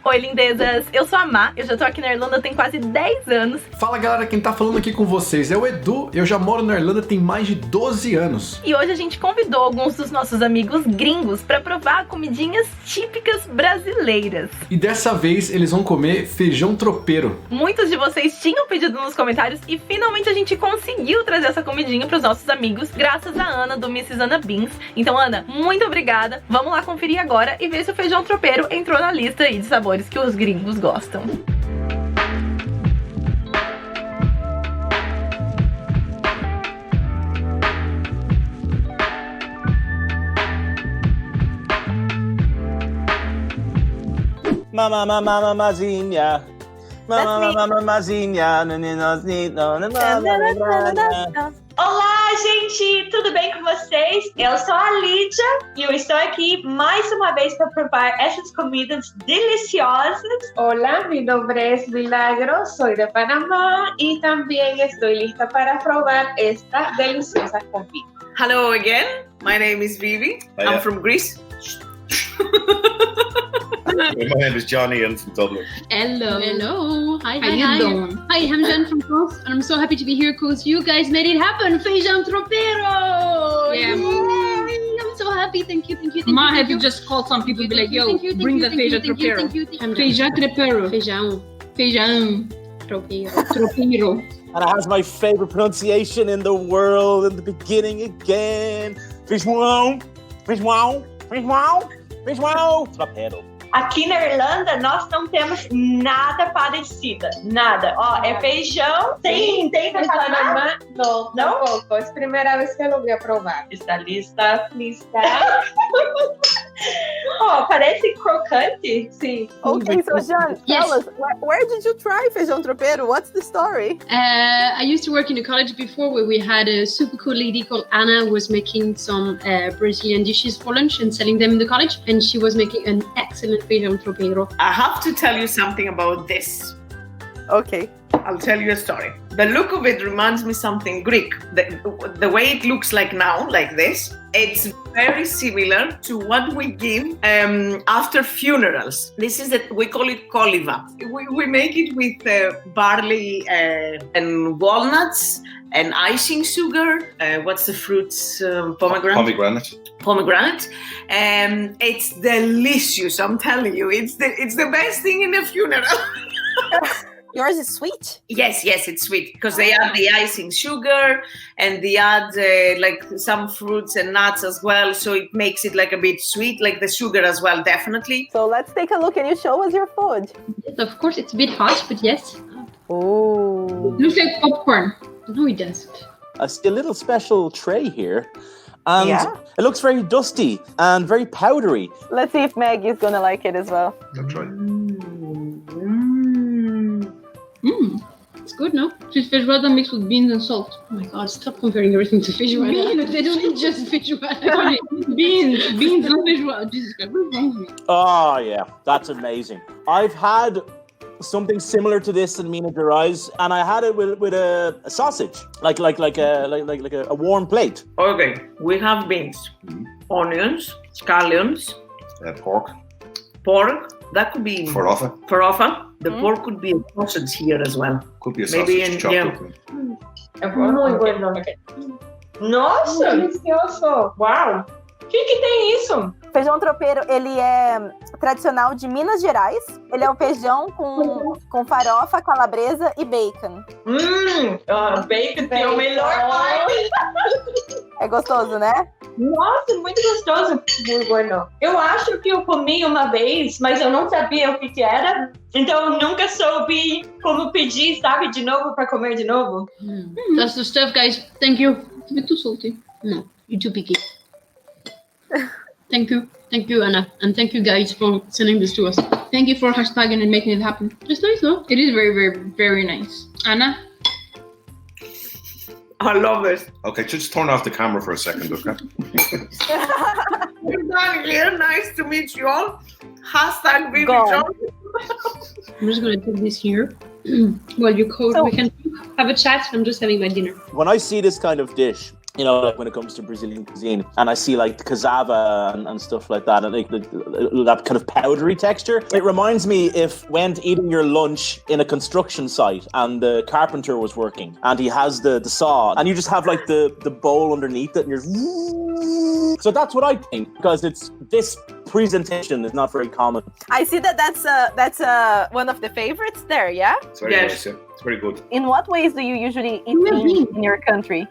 Oi, lindezas! Eu sou a Má, eu já tô aqui na Irlanda tem quase 10 anos. Fala, galera, quem tá falando aqui com vocês é o Edu, eu já moro na Irlanda tem mais de 12 anos. E hoje a gente convidou alguns dos nossos amigos gringos pra provar comidinhas típicas brasileiras. E dessa vez eles vão comer feijão tropeiro. Muitos de vocês tinham pedido nos comentários e finalmente a gente conseguiu trazer essa comidinha pros nossos amigos, graças a Ana do Mrs. Ana Beans. Então, Ana, muito obrigada. Vamos lá conferir agora e ver se o feijão tropeiro entrou na lista aí de sabores que os gringos gostam. Mamazinha. Mamazinha. Olá, gente! Tudo bem com vocês? Eu sou a Lydia e eu estou aqui mais uma vez para provar essas comidas deliciosas. Hola, mi nombre es Milagro, soy de Panamá y también estoy lista para probar esta deliciosa comida. Hello again, my name is Vivi. Hiya. I'm from Greece. My name is Jeanne and from Dublin. Hello. Hi. How you doing? Hi, I'm Jeanne from France, and I'm so happy to be here because you guys made it happen. Feijão Tropeiro! Yeah. Yay! I'm so happy. Thank you. Ma had to just call some people and be like, yo, bring the Feijão Tropeiro. Feijão Tropeiro. Feijão Tropeiro. And it has my favorite pronunciation in the world in the beginning again. Feijão Tropeiro. Aqui na Irlanda, nós não temos nada parecido. Nada. Ó, é feijão. Tem En Panamá, no, ¿No? tampoco. Es primera vez que lo voy a probar. Está lista? Ó, parece crocante. Sí. Okay, so Jeanne, Yes. tell us, where did you try feijão tropeiro? What's the story? I used to work in a college before where we had a super cool lady called Anna who was making some Brazilian dishes for lunch and selling them in the college, and she was making an excellent feijão tropeiro. I have to tell you something about this. Okay. I'll tell you a story. The look of it reminds me something Greek. The way it looks like now, like this, it's very similar to what we give after funerals. This is that we call it koliva. We make it with barley and walnuts and icing sugar. What's the fruits? Pomegranate. It's delicious. I'm telling you, it's the best thing in a funeral. Yours is sweet? Yes, it's sweet because they add the icing sugar and they add like some fruits and nuts as well, so it makes it like a bit sweet, like the sugar as well, definitely. So let's take a look. Can you show us your food? Yes, of course, it's a bit hot, but yes. Oh. Looks like popcorn. No, it doesn't. I see a little special tray here. And Yeah? it looks very dusty and very powdery. Let's see if Meg is gonna like it as well. That's right. It's good, no? It's feijoada mixed with beans and salt. Oh my god, stop comparing everything to feijoada. They don't eat just feijoada. beans, not feijoada. Jesus Christ, what's wrong with me? Oh, yeah, that's amazing. I've had something similar to this in Minas Gerais, and I had it with a sausage, like a warm plate. Okay, we have beans, onions, scallions, Pork. That could be Farofa. The pork could be a sausage here as well. Could be a Maybe sausage in- chopped yeah. up. Muy bueno. Nossa! Delicioso. Uau! O que tem isso? Feijão tropeiro, ele é tradicional de Minas Gerais. Ele é o feijão com farofa, calabresa e bacon. Bacon tem o melhor parte. É gostoso, né? Nossa, muito gostoso. Muy bueno. Eu acho que eu comi uma vez, mas eu não sabia o que era. Então eu nunca soube como pedir, sabe, de novo para comer de novo. That's the stuff, guys. Thank you. It's a bit too salty. No, you're too picky. Thank you, Anna, and thank you guys for sending this to us. Thank you for hashtagging and making it happen. It's nice, though. It is very, very, very nice. Anna? I love it. Okay, just turn off the camera for a second, okay? We're done here. Nice to meet you all. Hashtag Vivi. I'm just gonna take this here. While you code, we can have a chat. I'm just having my dinner. When I see this kind of dish, you know, like when it comes to Brazilian cuisine, and I see like the cassava and stuff like that, and like that kind of powdery texture. It reminds me if went eating your lunch in a construction site and the carpenter was working and he has the saw and you just have like the bowl underneath it and you're... So that's what I think, because it's this presentation is not very common. I see that's one of the favorites there, yeah? It's very nice, yeah. It's very good. In what ways do you usually eat beans in your country?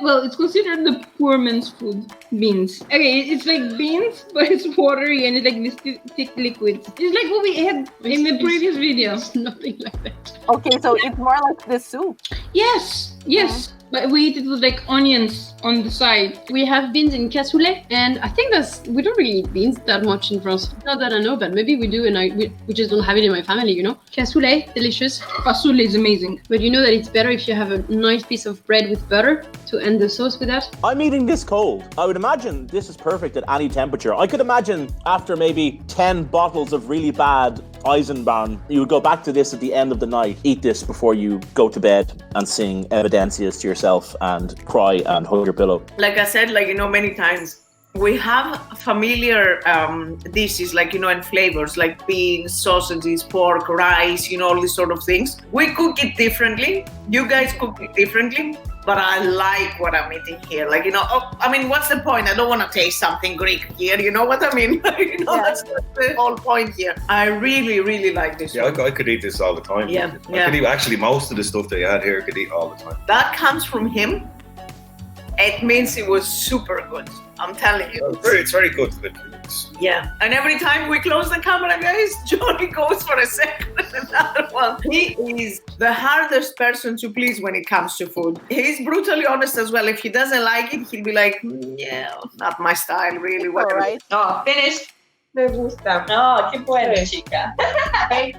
Well, it's considered the poor man's food, beans. Okay, it's like beans, but it's watery and it's like this thick liquid. It's like what we had in the previous video. It's nothing like that. Okay, so it's more like the soup. Yes. But we eat it with like onions on the side. We have beans in cassoulet, and I think we don't really eat beans that much in France. Not that I know, but maybe we do, and we just don't have it in my family, you know. Cassoulet, delicious. Cassoulet is amazing. But you know that it's better if you have a nice piece of bread with butter to end the sauce with that. I'm eating this cold. I would imagine this is perfect at any temperature. I could imagine after maybe 10 bottles of really bad Eisenbahn, you would go back to this at the end of the night, eat this before you go to bed and sing Evidencias to yourself and cry and hold your pillow. Like I said, like, you know, many times, we have familiar dishes, like, you know, and flavors, like beans, sausages, pork, rice, you know, all these sort of things. We cook it differently. You guys cook it differently. But I like what I'm eating here. Like, you know, I mean, what's the point? I don't want to taste something Greek here. You know what I mean? You know, that's the whole point here. I really, really like this. Yeah, I could eat this all the time. Yeah. I could eat, actually, most of the stuff they had here, I could eat all the time. That comes from him. It means it was super good. I'm telling you. It's very good. Yeah. And every time we close the camera, guys, Johnny goes for a second and another one. He is the hardest person to please when it comes to food. He's brutally honest as well. If he doesn't like it, he'll be like, yeah, not my style, really. Whatever. All right. Ó, finished. Me gusta. Oh, que buena, chica.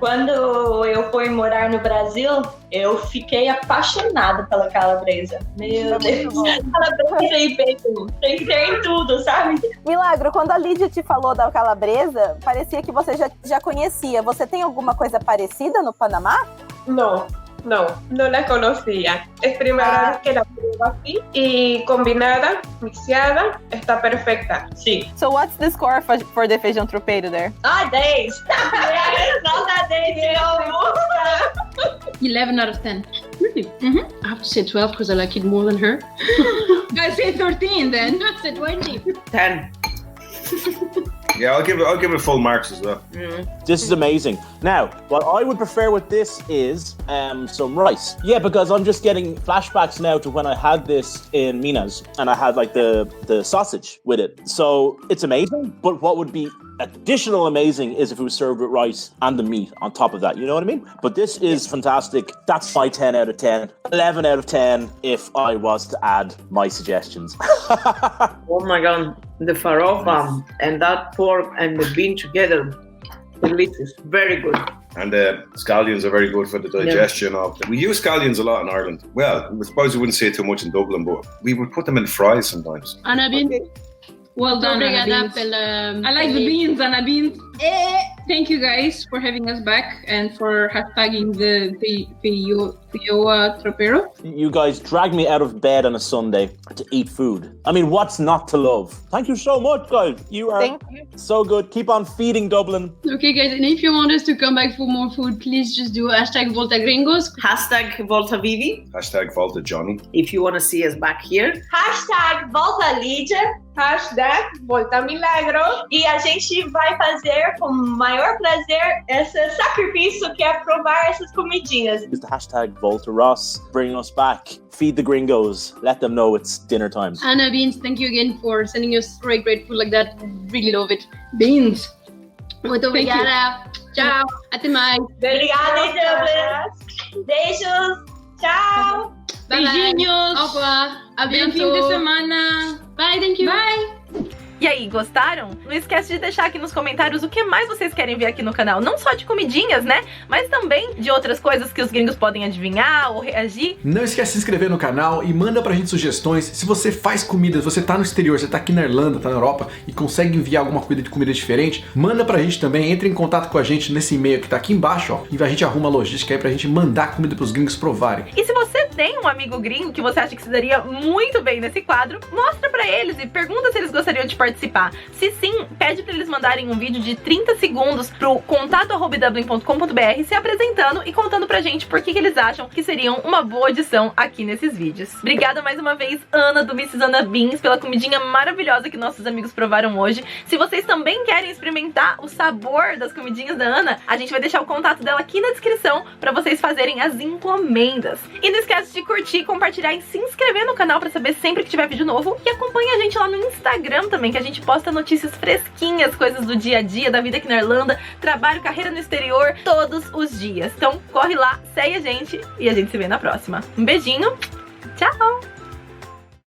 Quando eu fui morar no Brasil, eu fiquei apaixonada pela calabresa. Meu Deus. Calabresa e bacon. Tem que ter em tudo, sabe? Milagro, quando a Lydia te falou da calabresa, parecia que você já conhecia. Você tem alguma coisa parecida no Panamá? No la conocía. Es primera vez que la pruebo así y combinada, mixeada, está perfecta. Sí. So what's the score for the Feijão Tropeiro there? 10. Nota 10 de novo. 11 out of 10. Really? I have to say 12 because I like it more than her. I say 13 then. I said 20. 10. Yeah, I'll give it full marks as well. This is amazing. Now, what I would prefer with this is some rice. Yeah, because I'm just getting flashbacks now to when I had this in Minas and I had like the sausage with it. So it's amazing, but what would be additional amazing is if it was served with rice and the meat on top of that. You know what I mean? But this is fantastic. That's my 10 out of 10. 11 out of 10 if I was to add my suggestions. Oh my God. The farofa and that pork and the bean together, delicious, very good. And scallions are very good for the digestion of them. We use scallions a lot in Ireland. Well, I suppose we wouldn't say too much in Dublin, but we would put them in fries sometimes. Anna Bean. Well done, Anna Obrigada Beans. I like the beans, Anna Beans. Thank you guys for having us back and for hashtagging the Feijão Tropeiro. You guys dragged me out of bed on a Sunday to eat food. I mean, what's not to love? Thank you so much, guys. You are so good. Keep on feeding Dublin. Okay, guys, and if you want us to come back for more food, please just do hashtag Volta Gringos. Hashtag Volta Vivi. Hashtag Volta Johnny. If you want to see us back here. Hashtag Volta Lydia. Hashtag Volta Milagro. E a gente vai fazer com o maior prazer esse sacrifício que é provar essas comidinhas. Use the hashtag Volta Ross, bringing us back. Feed the gringos. Let them know it's dinner time. Anna Beans, thank you again for sending us great food like that. Really love it. Beans. Muito obrigada. Tchau. Até mais. Obrigada, Dublin. Beijos. Tchau. Beijinhos. Au revoir. A Bom fim de semana. Bye, thank you. Bye. E aí, gostaram? Não esquece de deixar aqui nos comentários o que mais vocês querem ver aqui no canal. Não só de comidinhas, né? Mas também de outras coisas que os gringos podem adivinhar ou reagir. Não esquece de se inscrever no canal e manda pra gente sugestões. Se você faz comidas, você tá no exterior, você tá aqui na Irlanda, tá na Europa e consegue enviar alguma comida diferente, manda pra gente também. Entre em contato com a gente nesse e-mail que tá aqui embaixo, ó. E a gente arruma a logística aí pra gente mandar comida pros gringos provarem. E se você tem um amigo gringo que você acha que se daria muito bem nesse quadro, mostra pra eles e pergunta se eles gostariam de participar. Se sim, pede pra eles mandarem um vídeo de 30 segundos pro contato@dublin.com.br se apresentando e contando pra gente por que eles acham que seriam uma boa adição aqui nesses vídeos. Obrigada mais uma vez, Ana, do Mrs. Ana Beans, pela comidinha maravilhosa que nossos amigos provaram hoje. Se vocês também querem experimentar o sabor das comidinhas da Ana, a gente vai deixar o contato dela aqui na descrição pra vocês fazerem as encomendas. E não esquece de curtir, compartilhar e se inscrever no canal pra saber sempre que tiver vídeo novo. E acompanha a gente lá no Instagram também, que a gente posta notícias fresquinhas, coisas do dia a dia, da vida aqui na Irlanda, trabalho, carreira no exterior, todos os dias. Então corre lá, segue a gente e a gente se vê na próxima. Um beijinho, tchau!